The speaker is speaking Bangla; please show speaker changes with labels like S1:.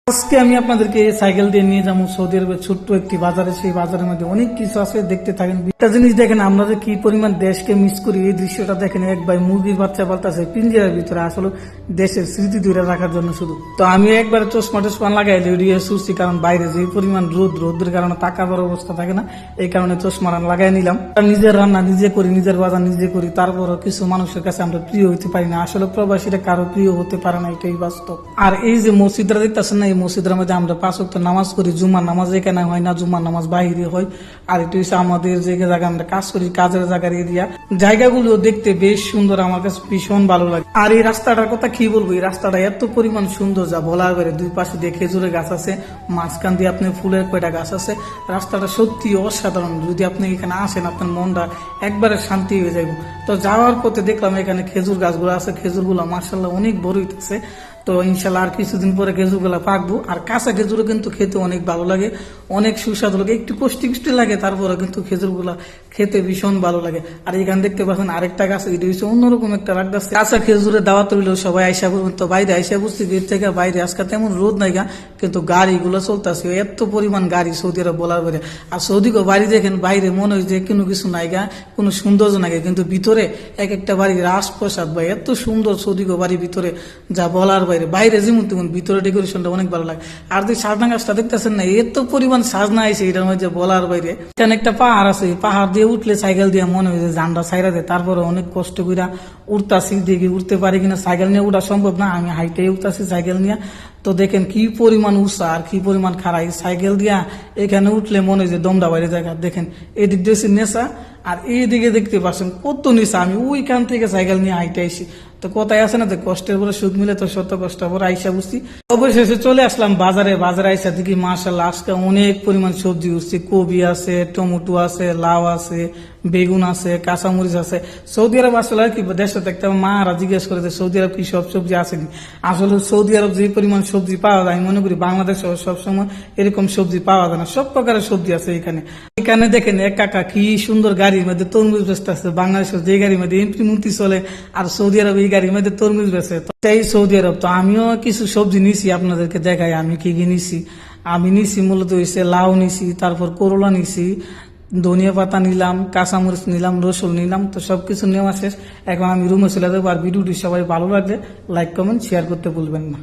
S1: আজকে আমি আপনাদেরকে সাইকেল দিয়ে নিয়ে যাবো সৌদি আরবের ছোট্ট একটি বাজারে। সেই বাজারের মধ্যে অনেক কিছু আছে, দেখতে থাকেন। একটা জিনিস দেখেন, আমরা যে কি পরিমাণ দেশকে মিস করি, এই দৃশ্যটা দেখেন। এক ভাই মুরগির বাচ্চা পাল্টাছে পিঞ্জিরার ভিতরে, আসলে দেশের স্মৃতি ধরে রাখার জন্য শুধু। তো আমি একবারে চশমা টশমা লাগাই দিয়ে শুনছি, কারণ বাইরে যে পরিমাণ রোদের কারণে তাকাবার অবস্থা থাকে না, এই কারণে চশমা লাগাই নিলাম। নিজের রান্না নিজে করি, নিজের বাজার নিজে করি, তারপরও কিছু মানুষের কাছে আমরা প্রিয় হইতে পারি না। আসলে প্রবাসীরা কারো প্রিয় হতে পারে না, এটাই বাস্তব। আর এই যে মসজিদরা দেখতেছেন না, এই মসজিদের মধ্যে আমরা 5 ওয়াক্ত নামাজ করি। জুমার নামাজ এখানে হয় না, জুমার নামাজ বাহিরে হয়। আর এটা হচ্ছে আমাদের যে জায়গায় আমরা কাজ করি, কাজের জায়গার এরিয়া। জায়গাগুলো দেখতে বেশ সুন্দর, আমার কাছে ভীষণ ভালো লাগে। আর এই রাস্তাটার কথা কি বলবো, এই রাস্তাটা এত পরিমাণ সুন্দর যা বলার বাইরে। দুই পাশে দিয়ে খেজুরের গাছ আছে, মাঝখান দিয়ে আপনি ফুলের কয়টা গাছ আছে। রাস্তাটা সত্যি অসাধারণ। যদি আপনি এখানে আসেন, আপনার মনটা একবারে শান্তি হয়ে যাবে। তো যাওয়ার পথে দেখলাম এখানে খেজুর গাছগুলো আছে, খেজুরগুলো মার্শাল্লাহ অনেক বড় হইতেছে। তো ইনশাল্লাহ আর কিছুদিন পরে খেজুরগুলো পাকবো। আর কাঁচা খেজুরও কিন্তু খেতে অনেক ভালো লাগে, অনেক সুস্বাদু লাগে, একটু কষ্টি কষ্টি লাগে, তারপরে কিন্তু খেজুরগুলা খেতে ভীষণ ভালো লাগে। আর এখানে দেখতে পাচ্ছেন আরেকটা গাছ, এটা হচ্ছে অন্যরকম একটা লাগতেছে। কাঁচা খেজুরের দাওয়াত রইল, সবাই আইসা করবেন। তো বাইরে আইসা বুঝছি, গেট থেকে বাইরে আজকে তেমন রোদ নাই গা, কিন্তু গাড়িগুলো চলতেছে, এত পরিমাণ গাড়ি সৌদি আরব বলার বাইরে। আর সৌদিকে বাড়ি দেখেন, বাইরে মনে হয় যে কোনো কিছু নাই গা, কোনো সৌন্দর্য নাই, কিন্তু ভিতরে এক একটা বাড়ির রাজপ্রসাদ বা এত সুন্দর সৌদিকে বাড়ির ভিতরে যা বলার বাইরে। বাইরে যেমন তেমন, ভিতরে ডেকোরেশনটা অনেক ভালো লাগে। আর যে সাজনা গাছটা দেখতেছেন না, এত পরিমাণ সাজনা আছে এটার মধ্যে বলার বাইরে। এখানে একটা পাহাড় আছে, পাহাড় দিয়ে উঠলে সাইকেল দিয়ে মনে হয় যে জানটা ছাইরা দেয়। তারপরে অনেক কষ্ট করে উঠতাছি, দেখি উঠতে পারি কিনা। সাইকেল নিয়ে উঠা সম্ভব না, আমি হাইটে উঠতাছি সাইকেল নিয়ে। তো দেখেন কি পরিমাণ উৎসাহ আর কি পরিমাণ খারাই সাইকেল দিয়া। এখানে উঠলে মনে হয় যে দমটা বাইরে জায়গা। দেখেন এদিক দিয়ে নেশা, আর এইদিকে দেখতে পাচ্ছেন কত নেশা। আমি ওইখান থেকে সাইকেল নিয়ে হাইটে আইসি। তো কোথায় আছে না, কষ্টের পরে সুখ মিলে, তো শত কষ্ট পরে আইসা বুঝছি। অবশেষে চলে আসলাম বাজারে। বাজারে আইসা দেখি মাশাআল্লাহ আজকে অনেক পরিমাণ সবজি উঠছে। কবি আছে, টমেটো আছে, লাউ আছে, বেগুন আছে, কাঁচামরিচ আছে। সৌদি আরব আসলে কি দেশে দেখতে মারা জিজ্ঞেস করে যে সৌদি আরব কি সব সবজি আসেনি। আসলে সৌদি আরব যে পরিমাণ সবজি পাওয়া যায়, আমি মনে করি বাংলাদেশে সবসময় এরকম সবজি পাওয়া যায় না। সব প্রকারের সবজি আছে এখানে। এখানে দেখেন এক কাকা কি সুন্দর গাড়ির মধ্যে তরমুজ বেচতে আছে। বাংলাদেশের যে গাড়ির মধ্যে এমপি মন্ত্রী চলে, আর সৌদি আরব এই গাড়ির মধ্যে তরমুজ বেচে। সেই সৌদি আরব। তো আমিও কিছু সবজি নিছি, আপনাদেরকে দেখাই আমি কি কি নিছি। আমি নিছি মূলত হয়েছে লাউ নিছি, তারপর করলা নিছি, ধনিয়া পাতা নিলাম, কাঁচামরিচ নিলাম, রসুন নিলাম। তো সবকিছু নেওয়া শেষ। এখন আমি রুমে চলে যাবো। আর ভিডিওটি সবাই ভালো লাগলে লাইক কমেন্ট শেয়ার করতে ভুলবেন না।